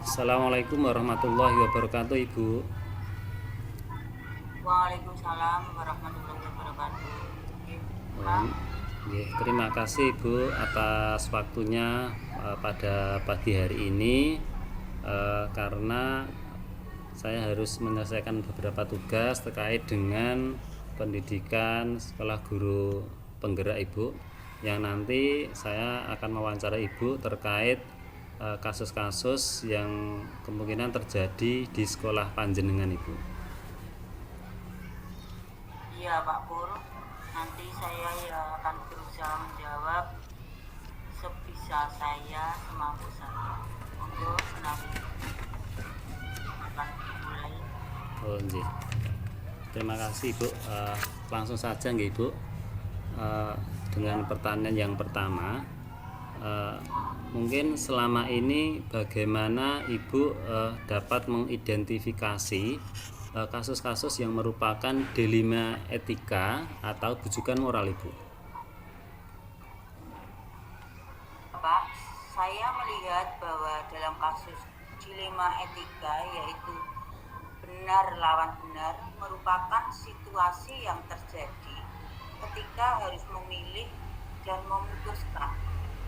Assalamualaikum warahmatullahi wabarakatuh, Ibu. Waalaikumsalam warahmatullahi wabarakatuh. Pak, Terima kasih Ibu atas waktunya pada pagi hari ini, karena saya harus menyelesaikan beberapa tugas terkait dengan pendidikan sekolah guru penggerak Ibu, yang nanti saya akan mewawancara Ibu terkait kasus-kasus yang kemungkinan terjadi di sekolah panjenengan Ibu. iya Pak Pur. Nanti saya ya akan berusaha menjawab sebisa saya, semampu saya. Monggo menawi akan dimulai. Oh, nggih. Terima kasih Ibu. Langsung saja nggih Ibu. Dengan pertanyaan yang pertama, mungkin selama ini bagaimana Ibu dapat mengidentifikasi kasus-kasus yang merupakan dilema etika atau bujukan moral Ibu? Pak, saya melihat bahwa dalam kasus dilema etika, yaitu benar lawan benar, merupakan situasi yang terjadi ketika harus memilih dan memutuskan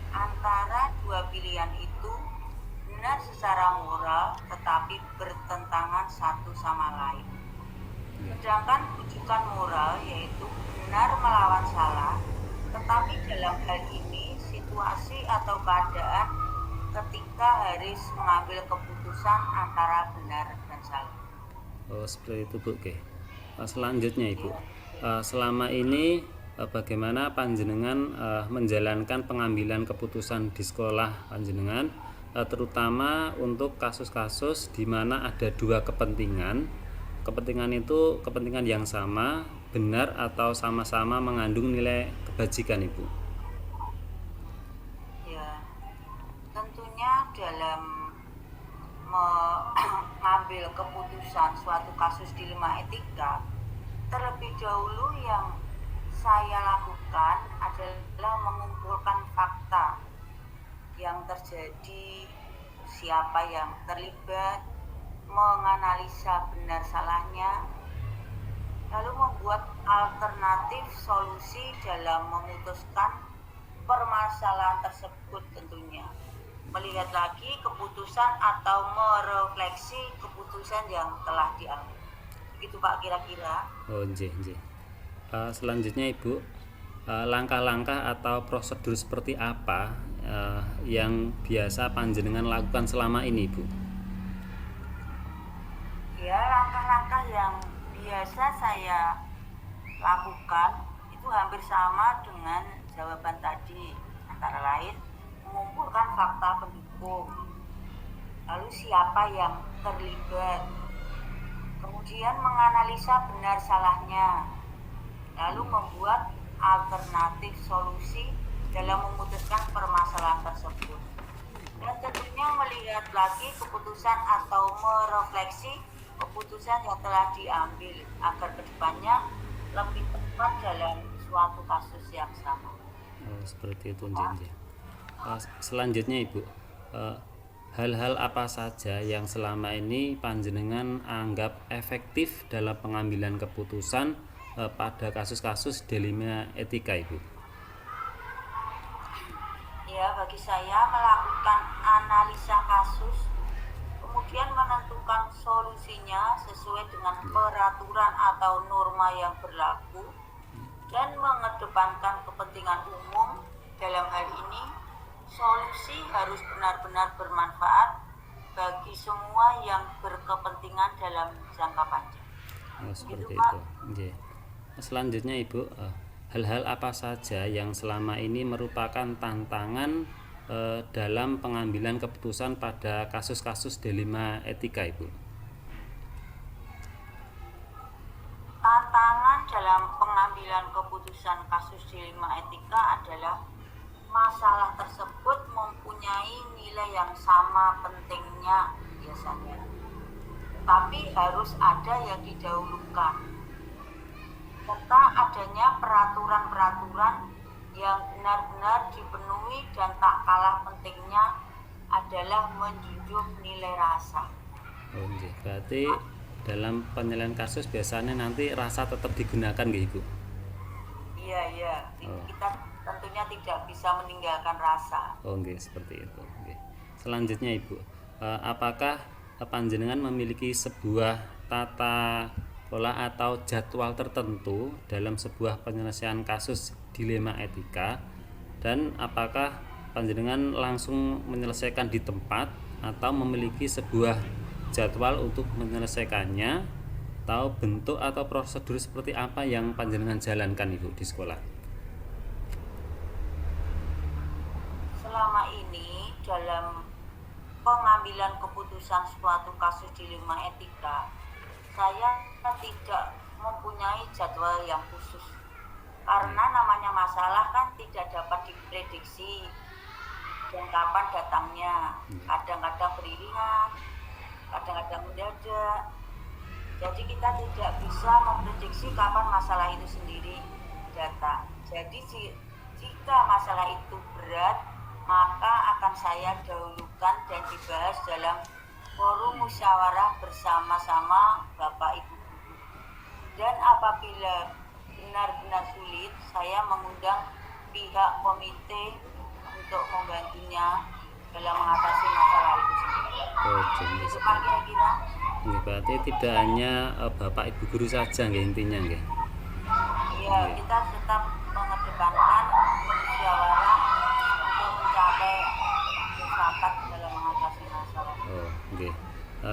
antara dua pilihan itu benar secara moral tetapi bertentangan satu sama lain. Sedangkan bujukan moral yaitu benar melawan salah, tetapi dalam hal ini situasi atau keadaan ketika harus mengambil keputusan antara benar dan salah. Oh, seperti itu Bu. Oke. Selanjutnya Ibu, selama ini bagaimana panjenengan menjalankan pengambilan keputusan di sekolah panjenengan, terutama untuk kasus-kasus di mana ada dua kepentingan. Kepentingan itu kepentingan yang sama, benar atau sama-sama mengandung nilai kebajikan Ibu. Ya, tentunya dalam mengambil keputusan suatu kasus dilema etika, terlebih dahulu yang saya lakukan adalah mengumpulkan fakta yang terjadi, siapa yang terlibat, menganalisa benar salahnya, lalu membuat alternatif solusi dalam memutuskan permasalahan tersebut tentunya. Melihat lagi keputusan atau merefleksi keputusan yang telah diambil. Begitu Pak kira-kira. Oh, nggih. Selanjutnya Ibu, langkah-langkah atau prosedur seperti apa yang biasa panjenengan lakukan selama ini Ibu? Ya, langkah-langkah yang biasa saya lakukan itu hampir sama dengan jawaban tadi, antara lain mengumpulkan fakta pendukung, lalu siapa yang terlibat, kemudian menganalisa benar salahnya, lalu membuat alternatif solusi dalam memutuskan permasalahan tersebut, dan tentunya melihat lagi keputusan atau merefleksi keputusan yang telah diambil agar kedepannya lebih tepat dalam suatu kasus yang sama. Oh, seperti itu nggih. Selanjutnya Ibu, hal-hal apa saja yang selama ini panjenengan anggap efektif dalam pengambilan keputusan pada kasus-kasus dilema etika Ibu? Ya, bagi saya melakukan analisa kasus, kemudian menentukan solusinya sesuai dengan peraturan atau norma yang berlaku, dan mengedepankan kepentingan umum. Dalam hal ini, solusi harus benar-benar bermanfaat bagi semua yang berkepentingan dalam jangka panjang. Seperti itu. Nggih. Selanjutnya Ibu, hal-hal apa saja yang selama ini merupakan tantangan dalam pengambilan keputusan pada kasus-kasus dilema etika Ibu? Tantangan dalam pengambilan keputusan kasus dilema etika adalah masalah tersebut mempunyai nilai yang sama pentingnya biasanya, tapi harus ada yang didahulukan, serta adanya peraturan-peraturan yang benar-benar dipenuhi dan tak kalah pentingnya adalah menjunjung nilai rasa. Oh nggih. Berarti dalam penilaian kasus biasanya nanti rasa tetap digunakan nggih Ibu? Iya, Oh. kita tentunya tidak bisa meninggalkan rasa. Oh nggih, seperti itu. Nggih. Selanjutnya Ibu, apakah panjenengan memiliki sebuah tata kelola atau jadwal tertentu dalam sebuah penyelesaian kasus dilema etika, dan apakah panjenengan langsung menyelesaikan di tempat atau memiliki sebuah jadwal untuk menyelesaikannya, atau bentuk atau prosedur seperti apa yang panjenengan jalankan Ibu di sekolah? Selama ini dalam pengambilan keputusan suatu kasus dilema etika, saya tidak mempunyai jadwal yang khusus. Karena namanya masalah kan tidak dapat diprediksi dan kapan datangnya. Kadang-kadang beriringan, kadang-kadang mendadak. Jadi kita tidak bisa memprediksi kapan masalah itu sendiri datang. Jadi jika masalah itu berat, maka akan saya dahulukan dan dibahas dalam forum musyawarah bersama-sama Bapak Ibu guru. Dan apabila benar-benar sulit, saya mengundang pihak komite untuk membantunya dalam mengatasi masalah itu sendiri. Oh, jadi Itu Pak kira-kira. nggih, berarti tidak hanya Bapak Ibu guru saja nggih intinya nggih. Iya, kita tetap mengedepankan musyawarah untuk mencapai mufakat dalam mengatasi masalah. Oh, nggih.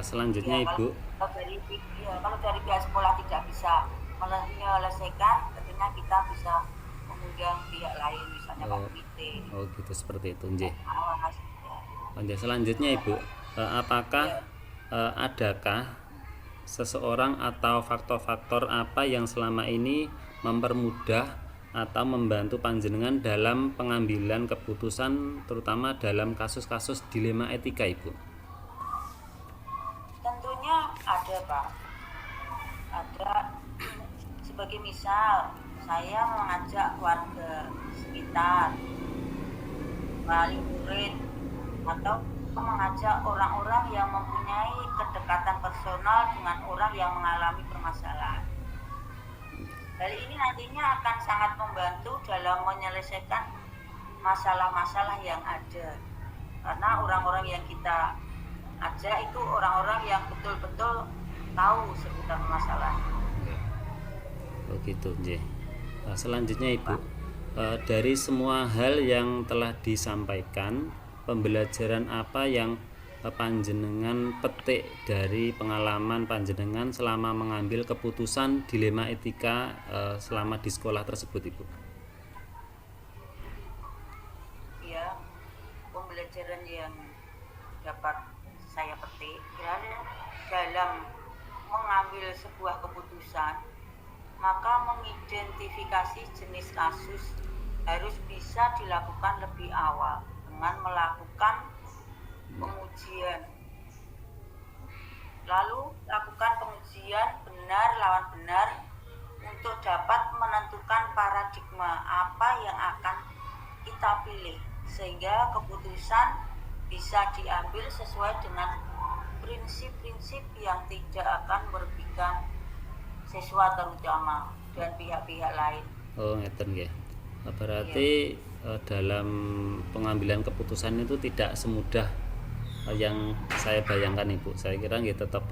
Selanjutnya Ya, Ibu, kalau dari pihak sekolah tidak bisa menyelesaikan, tentunya kita bisa mengundang pihak lain, misalnya komite, oh gitu, seperti itu nggih. awas. Ya. Selanjutnya Ibu, apakah adakah seseorang atau faktor-faktor apa yang selama ini mempermudah atau membantu panjenengan dalam pengambilan keputusan, terutama dalam kasus-kasus dilema etika Ibu? Tentunya ada Pak, ada sebagai misal saya mengajak warga sekitar, wali murid, atau mengajak orang-orang yang mempunyai kedekatan personal dengan orang yang mengalami permasalahan. Hal ini nantinya akan sangat membantu dalam menyelesaikan masalah-masalah yang ada, karena orang-orang yang kita ajak itu orang-orang yang betul-betul tahu seputar masalah. Oh gitu nggih. Selanjutnya Ibu, dari semua hal yang telah disampaikan, pembelajaran apa yang panjenengan petik dari pengalaman panjenengan selama mengambil keputusan dilema etika selama di sekolah tersebut Ibu? Ya, pembelajaran yang dapat saya petik dalam mengambil sebuah keputusan, maka mengidentifikasi jenis kasus harus bisa dilakukan lebih awal dengan melakukan pengujian. Lalu lakukan pengujian benar lawan benar untuk dapat menentukan paradigma apa yang akan kita pilih, sehingga keputusan bisa diambil sesuai dengan prinsip-prinsip yang tidak akan merugikan siswa terutama dan pihak-pihak lain. Oh ngeten nggih. Berarti dalam pengambilan keputusan itu tidak semudah yang saya bayangkan Ibu. Saya kira nggih tetap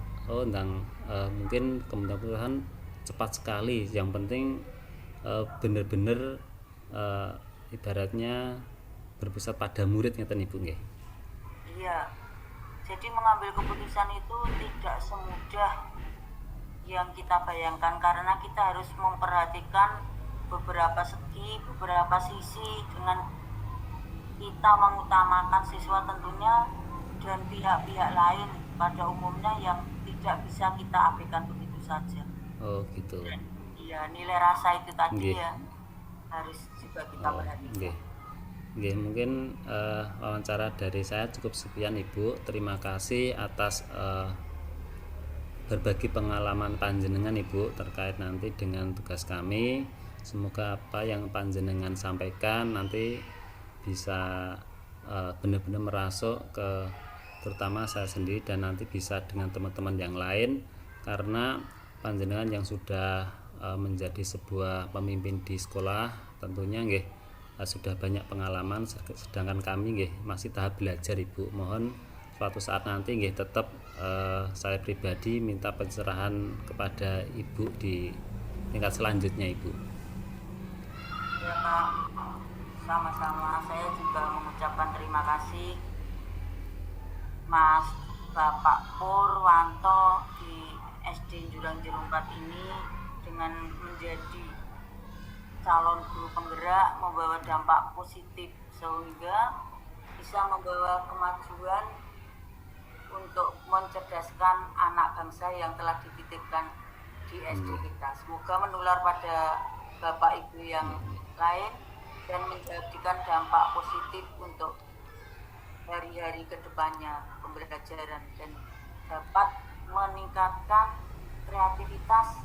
mungkin keputusan cepat sekali. Yang penting benar-benar ibaratnya berpusat pada murid ngeten Ibu nggih. Iya. Jadi mengambil keputusan itu tidak semudah yang kita bayangkan, karena kita harus memperhatikan beberapa segi, beberapa sisi, dengan kita mengutamakan siswa tentunya dan pihak-pihak lain pada umumnya yang tidak bisa kita abaikan begitu saja. Oh gitu. Iya, nilai rasa itu tadi Nggih. ya harus juga kita perhatikan. Nggih. Nggih, mungkin wawancara dari saya cukup sekian Ibu. Terima kasih atas berbagi pengalaman panjenengan Ibu terkait nanti dengan tugas kami. Semoga apa yang panjenengan sampaikan nanti bisa benar-benar merasuk ke terutama saya sendiri dan nanti bisa dengan teman-teman yang lain, karena panjenengan yang sudah menjadi sebuah pemimpin di sekolah tentunya nggih sudah banyak pengalaman, sedangkan kami nggih masih tahap belajar Ibu. Mohon suatu saat nanti nggih tetap saya pribadi minta pencerahan kepada Ibu di tingkat selanjutnya Ibu. Ya Pak, sama-sama. Saya juga mengucapkan terima kasih Mas Bapak Purwanto di SD Jurang Jerung 4 ini dengan menjadi calon guru penggerak, membawa dampak positif sehingga bisa membawa kemajuan untuk mencerdaskan anak bangsa yang telah dititipkan di SD kita. Semoga menular pada Bapak Ibu yang lain dan menjadikan dampak positif untuk hari-hari kedepannya pembelajaran dan dapat meningkatkan kreativitas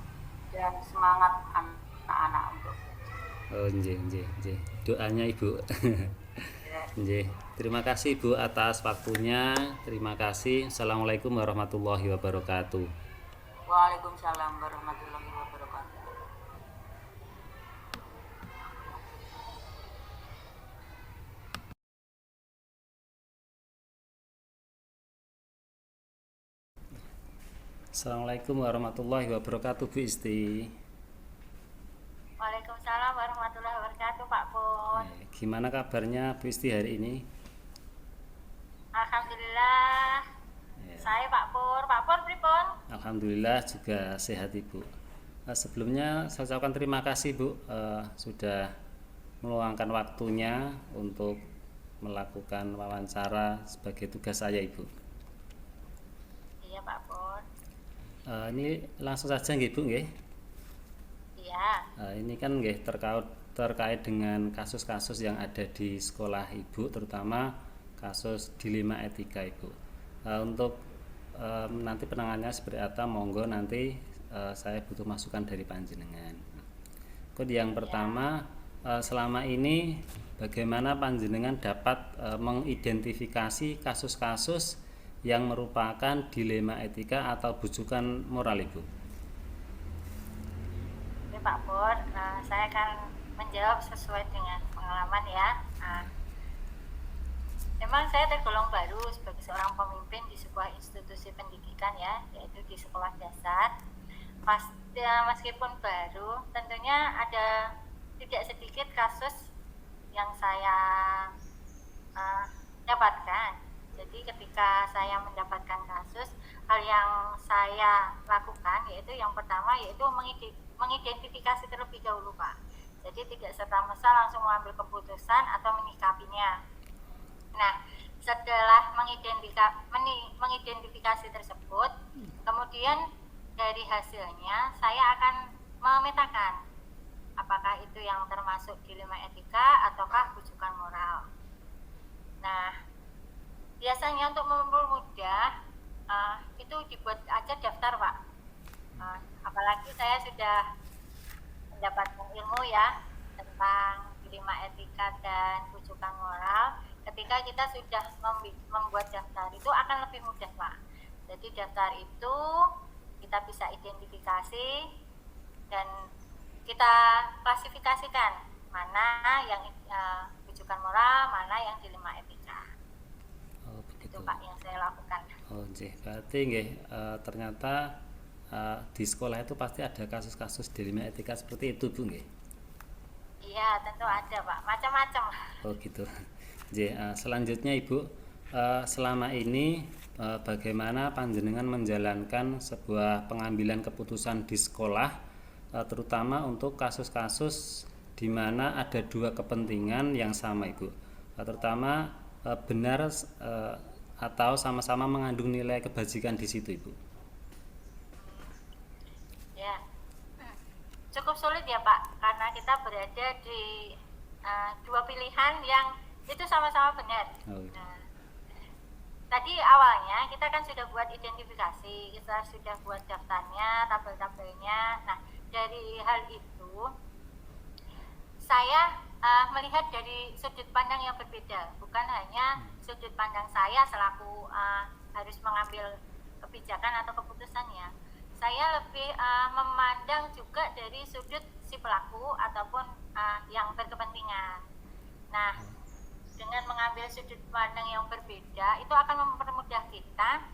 dan semangat anak-anak untuk belajar. Nggih. Doanya Ibu. Nggih. Terima kasih Ibu atas waktunya. Terima kasih. Assalamualaikum warahmatullahi wabarakatuh. Waalaikumsalam warahmatullahi wabarakatuh. Assalamualaikum warahmatullahi wabarakatuh Bu Isti. Waalaikumsalam warahmatullahi wabarakatuh Pak Pur. Gimana kabarnya Bu Isti hari ini? Alhamdulillah. Saya Pak Pur pripun? Alhamdulillah juga sehat Ibu. Sebelumnya saya ucapkan terima kasih Bu sudah meluangkan waktunya untuk melakukan wawancara sebagai tugas saya Ibu. Iya Pak Pur. Ini langsung saja nggih Bu nggih. Iya. Ini kan nggih terkait dengan kasus-kasus yang ada di sekolah Ibu, terutama kasus dilema etika Ibu. Untuk nanti penanganannya seperti apa, monggo nanti saya butuh masukan dari panjenengan. Kode yang pertama, selama ini bagaimana panjenengan dapat mengidentifikasi kasus-kasus yang merupakan dilema etika atau bujukan moral Ibu? Oke Pak Pur, saya akan menjawab sesuai dengan pengalaman ya. Memang saya tergolong baru sebagai seorang pemimpin di sebuah institusi pendidikan ya, yaitu di sekolah dasar. Meskipun baru, tentunya ada tidak sedikit kasus yang saya dapatkan. Jadi ketika saya mendapatkan kasus, hal yang saya lakukan yaitu yang pertama yaitu mengidentifikasi terlebih dahulu Pak. Jadi tidak serta-merta langsung mengambil keputusan atau menyikapinya. Nah, setelah mengidentifikasi tersebut, kemudian dari hasilnya saya akan memetakan apakah itu yang termasuk dilema etika ataukah bujukan moral. Nah, biasanya untuk mempermudah itu dibuat aja daftar Pak. Apalagi saya sudah mendapatkan ilmu ya tentang dilema etika dan bujukan moral. Ketika kita sudah membuat daftar itu akan lebih mudah Pak. Jadi daftar itu kita bisa identifikasi dan kita klasifikasikan mana yang bujukan moral, mana yang dilema etika. Itu Pak yang saya lakukan. Berarti nggih ternyata di sekolah itu pasti ada kasus-kasus dilema etika seperti itu Bu nggih? Iya, tentu ada Pak, macam-macam. Gitu. Selanjutnya Ibu, selama ini bagaimana panjenengan menjalankan sebuah pengambilan keputusan di sekolah, terutama untuk kasus-kasus di mana ada dua kepentingan yang sama Ibu, terutama benar atau sama-sama mengandung nilai kebajikan di situ Ibu? Ya, cukup sulit ya Pak, karena kita berada di dua pilihan yang itu sama-sama benar. Nah, tadi awalnya kita kan sudah buat identifikasi, kita sudah buat daftarnya, tabel-tabelnya. Nah, dari hal itu saya melihat dari sudut pandang yang berbeda, bukan hanya sudut pandang saya selaku harus mengambil kebijakan atau keputusannya. Saya lebih memandang juga dari sudut si pelaku ataupun yang berkepentingan. Nah, dengan mengambil sudut pandang yang berbeda itu akan mempermudah kita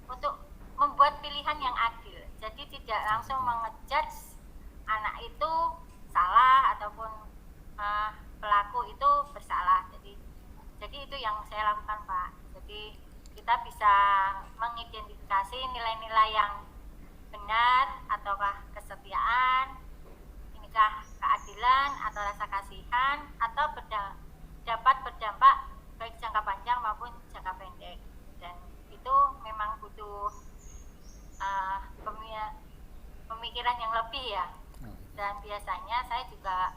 untuk membuat pilihan yang adil. Jadi tidak langsung mengejudge anak itu salah ataupun pelaku itu bersalah. Jadi itu yang saya lakukan, Pak. Jadi kita bisa mengidentifikasi nilai-nilai yang benar ataukah kesetiaan, inikah keadilan atau rasa kasihan, atau dapat berdampak baik jangka panjang maupun jangka pendek. Dan itu memang butuh pemikiran yang lebih ya. Dan biasanya saya juga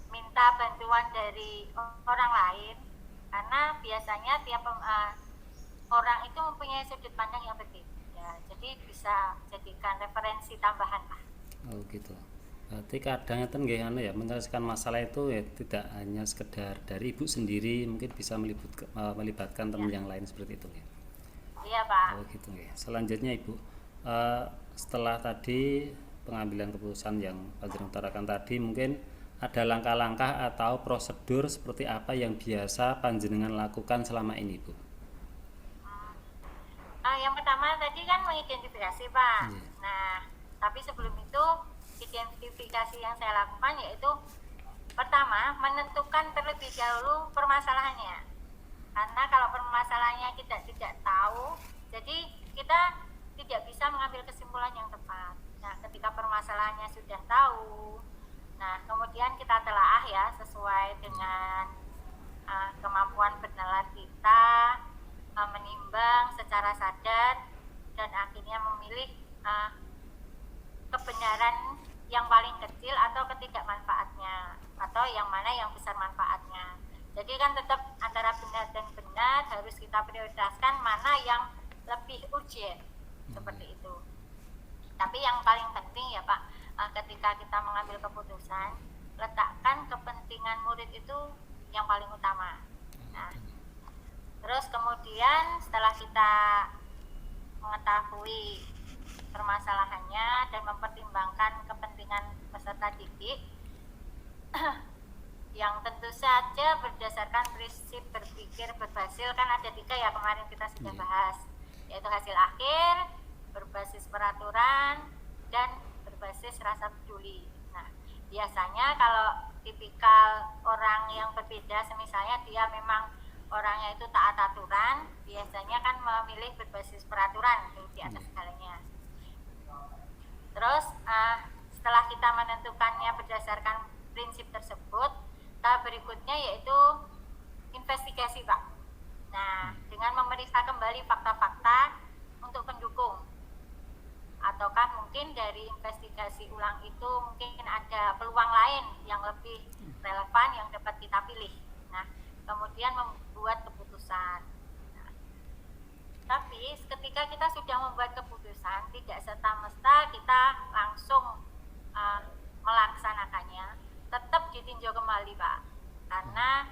minta bantuan dari orang lain, karena biasanya tiap orang itu mempunyai sudut pandang yang berbeda, jadi bisa jadikan referensi tambahan lah. Oh gitu. Berarti kadang itu nggih ya, menyelesaikan masalah itu ya tidak hanya sekedar dari ibu sendiri, mungkin bisa melibatkan teman yang lain seperti itu ya. Iya, Pak. Oh gitu nggih. Selanjutnya Ibu, setelah tadi pengambilan keputusan yang Panjenengan utarakan tadi, mungkin ada langkah-langkah atau prosedur seperti apa yang biasa Panjenengan lakukan selama ini, Bu? Yang pertama tadi kan mengidentifikasi, Pak. Iya. Nah, tapi sebelum itu identifikasi yang saya lakukan yaitu pertama menentukan terlebih dahulu permasalahannya. Karena kalau permasalahannya kita tidak tahu, jadi kita tidak bisa mengambil kesimpulan yang tepat. Nah, ketika permasalahannya sudah tahu, nah kemudian kita telaah ya sesuai dengan kemampuan bernalar kita, menimbang secara sadar dan akhirnya memilih kebenaran yang paling kecil atau ketidakmanfaatnya, atau yang mana yang besar manfaatnya. Jadi kan tetap antara benar dan benar harus kita prioritaskan mana yang lebih urgent, seperti itu. Tapi yang paling penting ya Pak, ketika kita mengambil keputusan, letakkan kepentingan murid itu yang paling utama. Nah, terus kemudian setelah kita mengetahui permasalahannya dan mempertimbangkan kepentingan peserta didik yang tentu saja berdasarkan prinsip berpikir berhasil, kan ada 3 ya kemarin kita sudah bahas, yaitu hasil akhir, berbasis peraturan, dan berbasis rasa peduli. Nah, biasanya kalau tipikal orang yang berbeda, misalnya dia memang orangnya itu taat aturan, biasanya kan memilih berbasis peraturan di atas segalanya. Terus setelah kita menentukannya berdasarkan prinsip tersebut, tahap berikutnya yaitu investigasi, Pak. Nah, dengan memeriksa kembali fakta-fakta untuk pendukung, ataukah mungkin dari investigasi ulang itu mungkin ada peluang lain yang lebih relevan yang dapat kita pilih. Nah, kemudian membuat keputusan. Nah, tapi ketika kita sudah membuat keputusan, tidak serta-merta kita langsung melaksanakannya, tetap ditinjau kembali, Pak, karena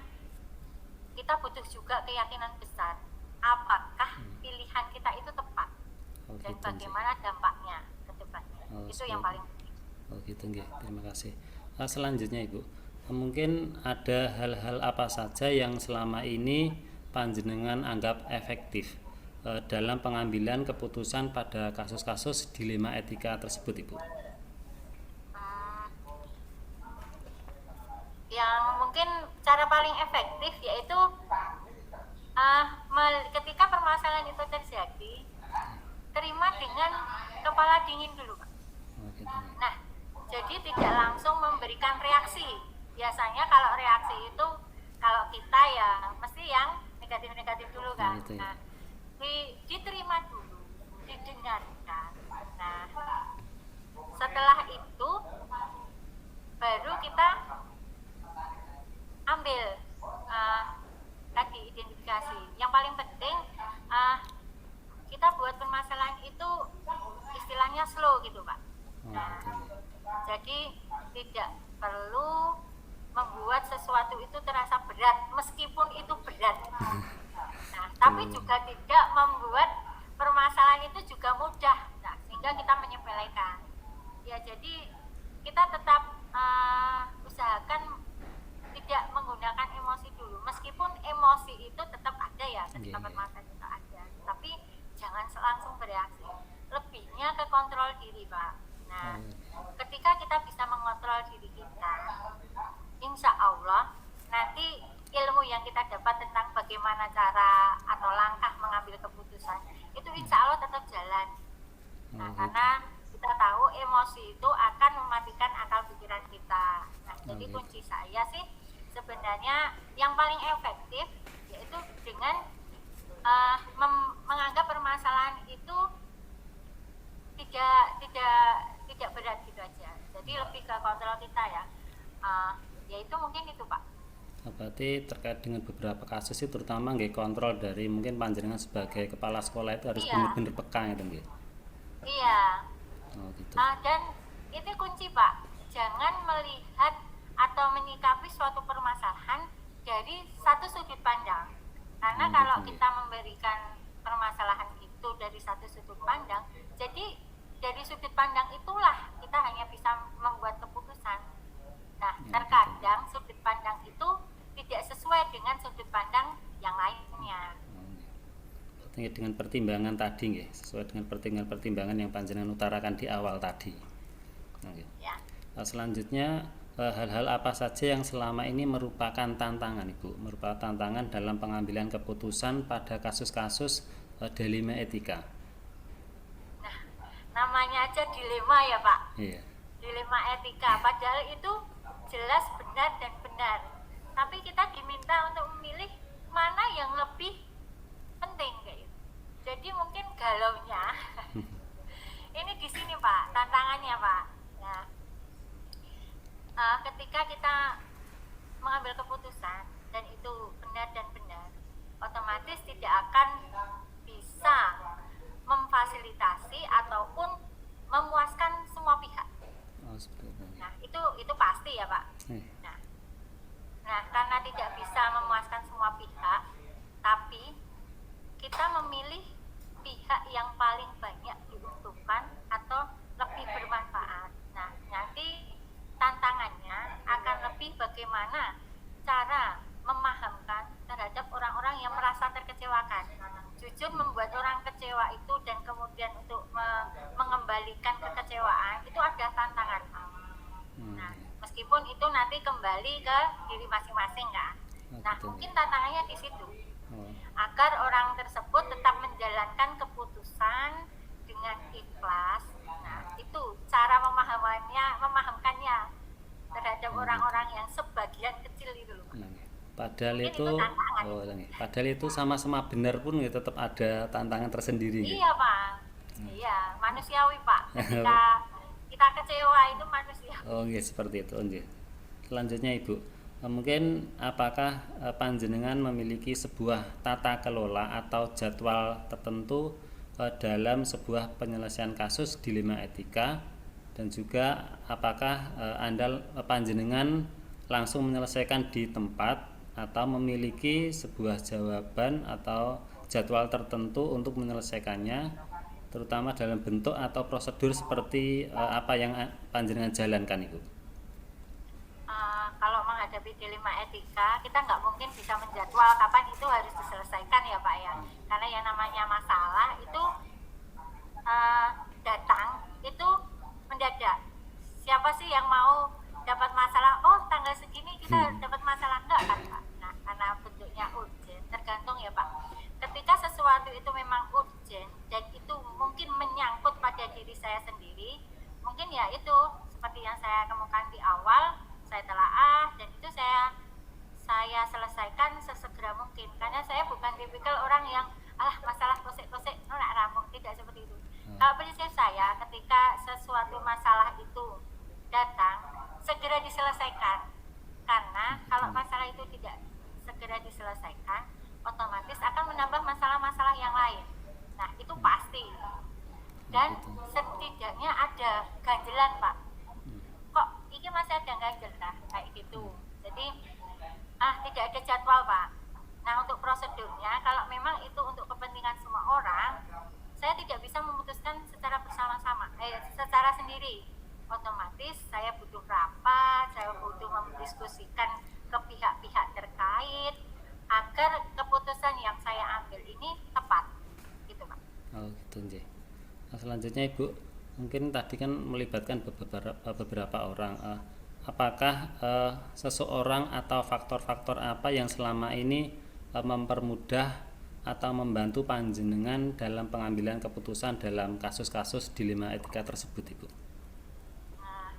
kita butuh juga keyakinan besar apakah pilihan kita itu tepat dan bagaimana dampaknya ke depannya. Itu yang paling penting. Oh gitu nggih, terima kasih. Selanjutnya Ibu, mungkin ada hal-hal apa saja yang selama ini Panjenengan anggap efektif dalam pengambilan keputusan pada kasus-kasus dilema etika tersebut, Ibu? Yang mungkin cara paling efektif yaitu ketika permasalahan itu terjadi, terima dengan kepala dingin dulu, Pak. Nah, jadi tidak langsung memberikan reaksi. Biasanya kalau reaksi itu, kalau kita ya mesti yang negatif-negatif dulu kan. Nah, diterima dulu, didengarkan. Nah, setelah itu baru kita ambil tadi identifikasi. Yang paling penting kita buat permasalahan itu istilahnya slow gitu, Pak. Nah, jadi tidak perlu membuat sesuatu itu terasa berat meskipun itu berat. Nah, tapi juga tidak membuat permasalahan itu juga mudah, nah, sehingga kita menyepelekan. Ya, jadi kita tetap usahakan tidak menggunakan emosi dulu, meskipun emosi itu tetap ada ya ketika permasalahan itu ada, tapi jangan langsung bereaksi. Lebihnya ke kontrol diri, Pak. Nah, ketika kita bisa mengontrol diri kita, insya Allah nanti ilmu yang kita dapat tentang bagaimana cara atau langkah mengambil keputusan itu insya Allah tetap jalan. Nah, karena kita tahu emosi itu akan mematikan akal pikiran kita. Nah, jadi kunci saya sih sebenarnya yang paling efektif yaitu dengan menganggap permasalahan itu tidak berat gitu aja. Jadi lebih ke kontrol kita ya. Yaitu mungkin itu, Pak. Berarti terkait dengan beberapa kasus itu terutama nggih kontrol dari mungkin panjenengan sebagai kepala sekolah itu harus benar-benar peka gitu nggih. Iya. Oh gitu. Dan itu kunci, Pak. Jangan melihat atau menyikapi suatu permasalahan dari satu sudut pandang. Karena kalau kita memberikan permasalahan itu dari satu sudut pandang, jadi dari sudut pandang itulah kita hanya bisa membuat keputusan. Nah, terkadang sudut pandang itu tidak sesuai dengan sudut pandang yang lainnya. Dengan pertimbangan tadi nggih, sesuai dengan pertimbangan yang panjenengan utarakan di awal tadi. Ya. Selanjutnya hal-hal apa saja yang selama ini merupakan tantangan Ibu, merupakan tantangan dalam pengambilan keputusan pada kasus-kasus dilema etika. Nah, namanya aja dilema ya, Pak. Iya. Dilema etika, padahal itu jelas benar dan benar. Tapi kita diminta untuk memilih mana yang lebih penting kayak gitu. Jadi mungkin galaunya ini di sini, Pak, tantangannya, Pak. Ya. Ketika kita mengambil keputusan dan itu benar dan benar, otomatis tidak akan bisa memfasilitasi ataupun memuaskan semua pihak. Nah, itu pasti ya, Pak. Nah, karena tidak bisa memuaskan semua pihak, tapi kita memilih pihak yang paling banyak diuntungkan atau lebih bermanfaat. Nah, nanti tantangannya akan lebih bagaimana cara memahamkan terhadap orang-orang yang merasa terkecewakan. Jujur membuat orang kecewa itu dan kemudian untuk mengembalikan kekecewaan itu ada tantangan. Nah, meskipun itu nanti kembali ke diri masing-masing kan. Nah, mungkin tantangannya di situ. Agar orang tersebut tetap menjalankan keputusan dengan ikhlas. Nah, itu cara memahamkannya terhadap orang-orang yang sebagian kecil itu loh. Padahal itu sama-sama benar pun ya tetap ada tantangan tersendiri. Iya, Pak. Iya, manusiawi, Pak. Ketika kita kecewa itu manusiawi. Oh, nggih, seperti itu, nggih. Selanjutnya, Ibu, mungkin apakah panjenengan memiliki sebuah tata kelola atau jadwal tertentu dalam sebuah penyelesaian kasus dilema etika, dan juga apakah panjenengan langsung menyelesaikan di tempat atau memiliki sebuah jawaban atau jadwal tertentu untuk menyelesaikannya, terutama dalam bentuk atau prosedur seperti apa yang panjenengan jalankan, Ibu? Kalau menghadapi dilema etika, kita nggak mungkin bisa menjadwal kapan itu harus diselesaikan ya, Pak ya. Karena yang namanya masalah itu datang itu mendadak. Siapa sih yang mau dapat masalah? Oh, tanggal segini kita dapat masalah, enggak kan, Pak? Nah, karena bentuknya urgent, tergantung ya, Pak. Ketika sesuatu itu memang urgent dan itu mungkin menyangkut pada diri saya sendiri, mungkin ya itu seperti yang saya kemukakan di awal, saya telaah dan itu saya selesaikan sesegera mungkin. Karena saya bukan tipikal orang yang masalah kosek-kosek nolak rampung, tidak seperti itu. Kalau prinsip saya, ketika sesuatu masalah itu datang, segera diselesaikan. Karena kalau masalah itu tidak segera diselesaikan, otomatis akan menambah masalah-masalah yang lain. Nah, itu pasti. Dan setidaknya ada ganjelan, Pak. Kok ini masih ada ganjel, nah kayak gitu. Jadi Jadi tidak ada jadwal Pak. Nah untuk prosedurnya kalau memang itu untuk kepentingan semua orang, saya tidak bisa memutuskan secara bersama-sama, secara sendiri. Otomatis saya butuh rapat, saya butuh mendiskusikan ke pihak-pihak terkait agar keputusan yang saya ambil ini tepat, gitu Pak. Oh gitu nggih. Nah, selanjutnya Ibu, mungkin tadi kan melibatkan beberapa orang. Apakah seseorang atau faktor-faktor apa yang selama ini mempermudah atau membantu panjenengan dalam pengambilan keputusan dalam kasus-kasus dilema etika tersebut, Ibu? Nah,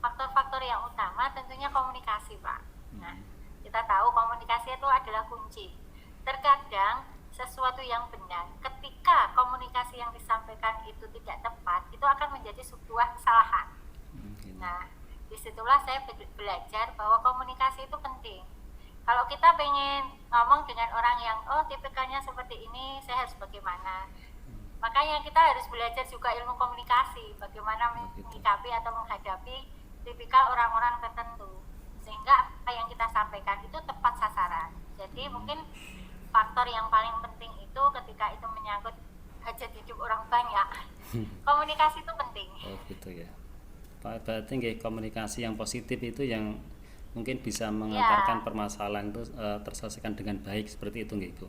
faktor-faktor yang utama tentunya komunikasi, Pak. Nah, kita tahu komunikasi itu adalah kunci. Terkadang sesuatu yang benar, ketika komunikasi yang disampaikan itu tidak tepat, itu akan menjadi sebuah kesalahan. Nah, disitulah saya belajar bahwa komunikasi itu penting. Kalau kita pengen ngomong dengan orang yang tipikalnya seperti ini, saya harus bagaimana? Makanya kita harus belajar juga ilmu komunikasi, bagaimana menyikapi atau menghadapi tipikal orang-orang tertentu, sehingga apa yang kita sampaikan itu tepat sasaran. Jadi mungkin faktor yang paling penting itu ketika itu menyangkut hajat hidup orang banyak, komunikasi itu penting. Oh gitu ya. Berarti komunikasi yang positif itu yang mungkin bisa mengantarkan permasalahan itu terselesaikan dengan baik, seperti itu nggih Ibu.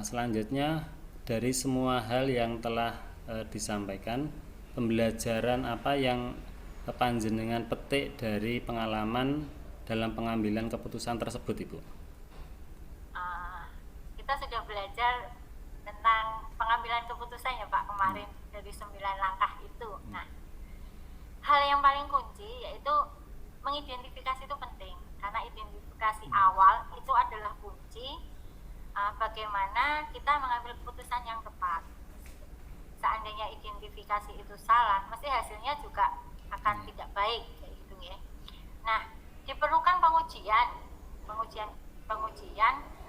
Selanjutnya, dari semua hal yang telah disampaikan, pembelajaran apa yang panjenengan petik dari pengalaman dalam pengambilan keputusan tersebut, Ibu? Kita sudah belajar tentang pengambilan keputusan ya Pak kemarin dari 9 langkah itu. Nah, hal yang paling kunci yaitu mengidentifikasi itu penting, karena identifikasi awal itu adalah kunci bagaimana kita mengambil keputusan yang tepat. Seandainya identifikasi itu salah, mesti hasilnya juga akan tidak baik kayak gitu ya. Nah, diperlukan pengujian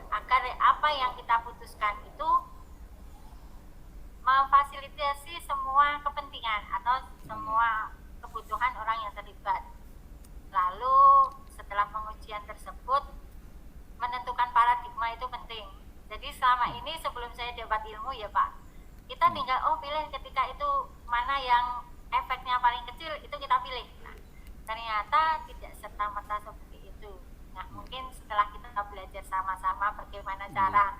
agar apa yang kita putuskan itu memfasilitasi semua kepentingan atau semua kebutuhan orang yang terlibat. Lalu setelah pengujian tersebut menentukan paradigma itu penting. Jadi selama ini sebelum saya dapat ilmu ya Pak, kita tinggal pilih ketika itu mana yang efeknya paling kecil itu kita pilih. Nah, ternyata tidak serta-merta seperti itu. Nah, mungkin setelah kita belajar sama-sama bagaimana cara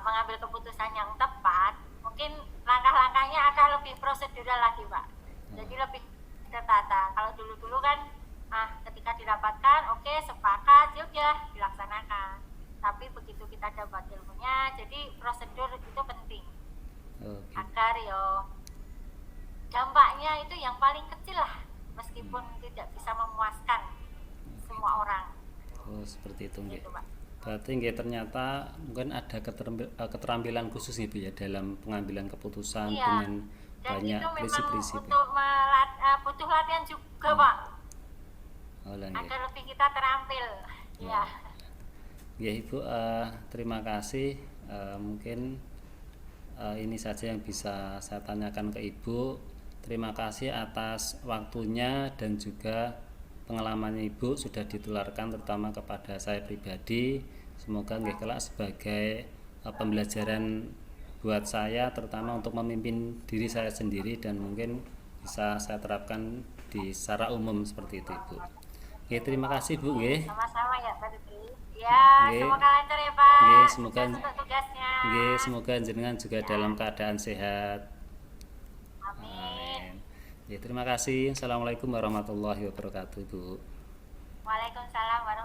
mengambil keputusan yang tepat, mungkin langkah-langkahnya akan lebih prosedural lagi Pak. Jadi lebih tertata. Kalau dulu-dulu kan ketika dirapatkan, sepakat, ya dilaksanakan. Tapi begitu kita dapat ilmunya, jadi prosedur itu penting. Agar dampaknya itu yang paling kecil lah, meskipun tidak bisa memuaskan semua orang. Oh, seperti itu nggih. Gitu, Pak. Berarti nggih ternyata mungkin ada keterampilan khusus Ibu ya dalam pengambilan keputusan dengan dan banyak itu memang prinsip-prinsip. untuk butuh latihan juga Pak. Agar lebih kita terampil. Ya. Ya Ibu, terima kasih. Mungkin ini saja yang bisa saya tanyakan ke Ibu. Terima kasih atas waktunya dan juga pengalamannya Ibu sudah ditularkan terutama kepada saya pribadi. Semoga nggih kelak sebagai pembelajaran buat saya, terutama untuk memimpin diri saya sendiri dan mungkin bisa saya terapkan di secara umum seperti itu Ibu. Oke, terima kasih Bu nggih. Sama-sama ya Pak Dutri. Ya, semoga lancar ya Pak. Nggih, semoga untuk tugasnya. Nggih, semoga jenengan juga dalam keadaan sehat. Amin. Ya, terima kasih. Assalamualaikum warahmatullahi wabarakatuh, Bu. Waalaikumsalam warahmatullahi